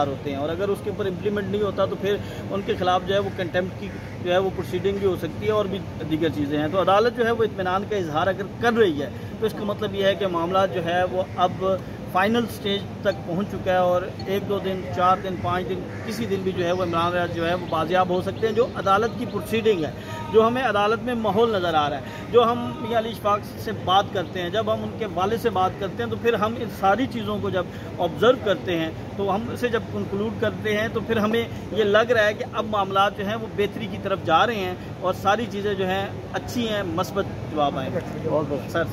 होते हैं, और अगर उसके ऊपर इम्प्लीमेंट नहीं होता तो फिर उनके खिलाफ जो है वो कंटेम्प्ट की जो है वो प्रोसीडिंग भी हो सकती है और भी दीगर चीज़ें हैं। तो अदालत जो है वो इत्मीनान का इजहार अगर कर रही है तो इसका मतलब ये है कि मामला जो है वो अब फाइनल स्टेज तक पहुंच चुका है, और 1-2 दिन, 4 दिन, 5 दिन, किसी दिन भी जो है वो इमरान रियाज जो है वो बाजियाब हो सकते हैं। जो अदालत की प्रोसीडिंग है, जो हमें अदालत में माहौल नज़र आ रहा है, जो हम मियां अली इशफाक से बात करते हैं, जब हम उनके वालिद से बात करते हैं, तो फिर हम इन सारी चीज़ों को जब ऑब्ज़र्व करते हैं, तो हम इसे जब कंक्लूड करते हैं, तो फिर हमें ये लग रहा है कि अब मामला जो हैं वो बेहतरी की तरफ जा रहे हैं और सारी चीज़ें जो हैं अच्छी हैं, मस्बत जवाब आएंगे। सर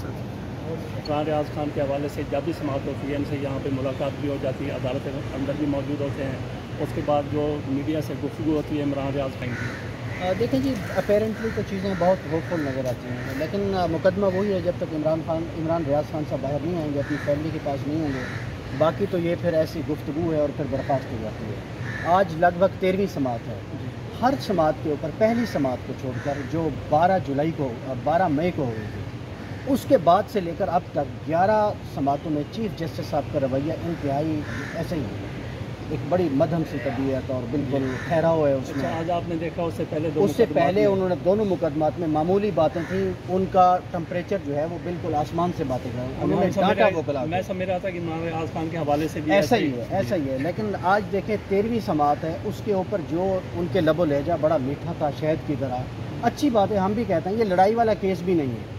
इमरान रियाज खान के हवाले से जब भी समाअत होती है, इनसे यहाँ पे मुलाकात भी हो जाती है, अदालत के अंदर भी मौजूद होते हैं, उसके बाद जो मीडिया से गुफ्तगू होती है इमरान रियाज खान की। देखें जी, अपेरेंटली तो चीज़ें बहुत होपफुल नज़र आती हैं, लेकिन मुकदमा वही है, जब तक इमरान रियाज खान साहब बाहर नहीं आएंगे, अपनी फैमिली के पास नहीं होंगे, बाकी तो ये फिर ऐसी गुफ्तगू है और फिर बर्खास्त हो जाती है। आज लगभग 13वीं समाअत है। हर समाअत के ऊपर पहली समाअत को छोड़कर जो 12 मई को हुई थी, उसके बाद से लेकर अब तक 11 समाअतों में चीफ जस्टिस साहब का रवैया इंतहाई ऐसे ही है, एक बड़ी मध्यम सी तबीयत और बिल्कुल ठहराव है उसमें। अच्छा, आज आपने देखा उससे पहले उन्होंने दोनों मुकदमात में मामूली बातें थी, उनका टेम्परेचर जो है वो बिल्कुल आसमान से बातें कर, उन्होंने डांटा वकला। मैं समझ रहा था कि इमरान रियाज खान के हवाले से भी ऐसा ही है। लेकिन आज देखें 13वीं समाअत है, उसके ऊपर जो उनके लबो लहजा बड़ा मीठा था, शहद की तरह। अच्छी बात है, हम भी कहते हैं ये लड़ाई वाला केस भी नहीं है।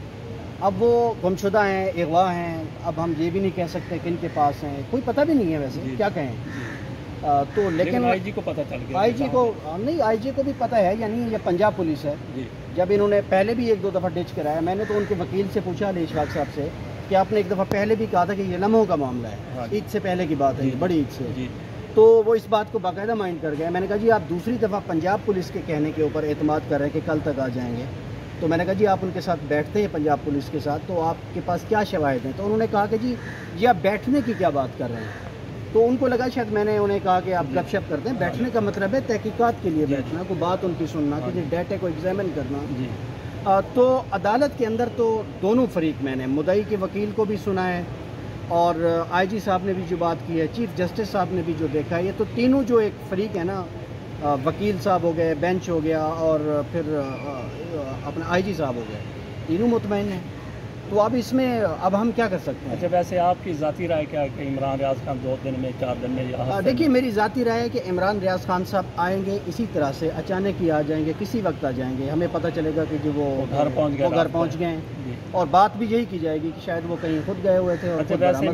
अब वो गुमशुदा हैं, अगवा हैं, अब हम ये भी नहीं कह सकते कि इनके पास हैं, कोई पता भी नहीं है वैसे क्या कहें। तो लेकिन आईजी को पता चल गया, आईजी को भी पता है या नहीं, ये पंजाब पुलिस है। जब इन्होंने पहले भी 1-2 दफ़ा डिच कराया, मैंने तो उनके वकील से पूछा अली इशफाक साहब से कि आपने एक दफ़ा पहले भी कहा था कि ये लम्हों का मामला है, ईद से पहले की बात है, बड़ी ईद से, तो वो इस बात को बाकायदा माइंड कर गए। मैंने कहा जी आप दूसरी दफ़ा पंजाब पुलिस के कहने के ऊपर एतमाद कर रहे हैं कि कल तक आ जाएंगे, तो मैंने कहा जी आप उनके साथ बैठते हैं पंजाब पुलिस के साथ, तो आपके पास क्या शवाहिद हैं? तो उन्होंने कहा कि जी ये आप बैठने की क्या बात कर रहे हैं। तो उनको लगा शायद मैंने उन्हें कहा कि आप गपशप करते हैं, बैठने का मतलब है तहकीकात के लिए बैठना, कोई बात उनकी सुनना, किसी डेटे को एग्जामिन करना। तो अदालत के अंदर तो दोनों फरीक, मैंने मुद्दई के वकील को भी सुना है और आईजी साहब ने भी जो बात की है, चीफ जस्टिस साहब ने भी जो देखा है, ये तो तीनों जो एक फरीक है ना, वकील साहब हो गए, बेंच हो गया और फिर अपना आईजी साहब हो गए, तीनों मुतमईन हैं। तो अब इसमें अब हम क्या कर सकते हैं? अच्छा, वैसे आपकी ज़ाती राय क्या है कि इमरान रियाज खान 2 दिन में, 4 दिन में? देखिए, मेरी ज़ाती राय है कि इमरान रियाज खान साहब आएंगे इसी तरह से, अचानक ही आ जाएंगे, किसी वक्त आ जाएंगे, हमें पता चलेगा कि जो वो घर पहुँच गए हैं, और बात भी यही की जाएगी कि शायद वो कहीं खुद गए हुए थे और अच्छा, वैसे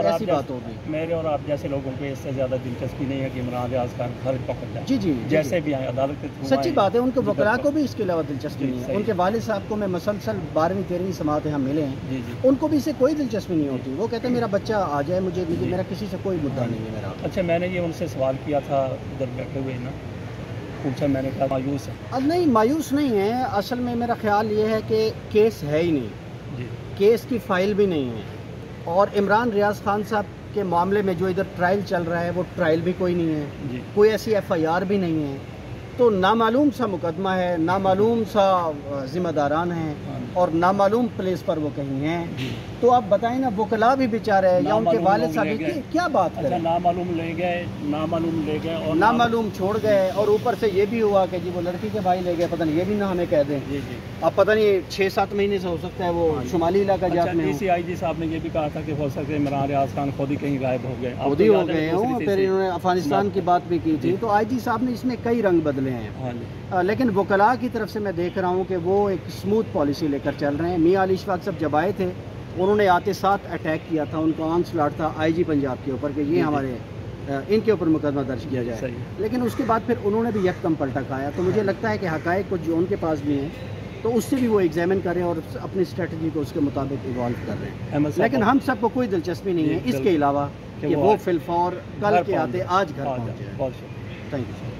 ऐसी बात होगी। मेरे और आप जैसे लोगों को इससे ज़्यादा दिलचस्पी नहीं है कि इमरान रियाज खान घर पहुँच जाए। जी, जैसे भी आए अदालत के। सच्ची बात है, उनके वकला को भी इसके अलावा दिलचस्पी नहीं है। उनके वालिद साहब को मैं मसलसल 12वीं-13वीं समाअतें हम मिले हैं, उनको भी इससे कोई दिलचस्पी नहीं होती। वो कहते हैं मेरा बच्चा आ जाए, मुझे मेरा किसी से कोई मुद्दा नहीं है मेरा। अच्छा, मैंने ये उनसे सवाल किया था उधर बैठे हुए ना, पूछा, मैंने कहा मायूस है? अब नहीं, मायूस नहीं है। असल में मेरा ख्याल ये है कि केस है ही नहीं, केस की फाइल भी नहीं है, और इमरान रियाज खान साहब के मामले में जो इधर ट्रायल चल रहा है वो ट्रायल भी कोई नहीं है, कोई ऐसी FIR भी नहीं है। तो नामालूम सा मुकदमा है, नामालूम सा जिम्मेदारान हैं और नामालूम प्लेस पर वो कहीं हैं। तो आप बताएं ना, वकला भी बेचारे हैं या उनके वालिद साहब क्या बात करें? अच्छा, नामालूम ले गए और नामालूम छोड़ गए, और ऊपर से ये भी हुआ कि जी वो लड़की के भाई ले गए, पता नहीं, ये भी ना हमें कह दें। अब पता नहीं 6-7 महीने से हो सकता है वो शुमाली इलाका जात में। DCIG साहब ने ये भी कहा था कि हो सकता है इमरान रियाज खान खुद ही कहीं गायब हो गए, खुद ही हो गए हों। फिर इन्होंने अफगानिस्तान की बात भी की थी। तो IG साहब ने इसमें कई रंग बदले हैं, लेकिन वकला की तरफ से मैं देख रहा हूँ कि वो एक स्मूथ पॉलिसी लेकर चल रहे हैं। मियां अली इशफाक साहब जब आए थे, उन्होंने आते साथ अटैक किया था, उनका ऑनस्लॉट था IG पंजाब के ऊपर कि ये हमारे इनके ऊपर मुकदमा दर्ज किया जाए, लेकिन उसके बाद फिर उन्होंने भी यकदम पलटा खाया। तो मुझे लगता है कि हकायक कुछ जो उनके पास भी हैं, तो उससे भी वो एग्जामिन करें और अपनी स्ट्रेटजी को उसके मुताबिक इवॉल्व कर रहे हैं। लेकिन हम सबको कोई दिलचस्पी नहीं है इसके अलावा कि वो फिलफौर कल के आते आज घर पहुँचे। बहुत शुक्रिया, थैंक यू सर।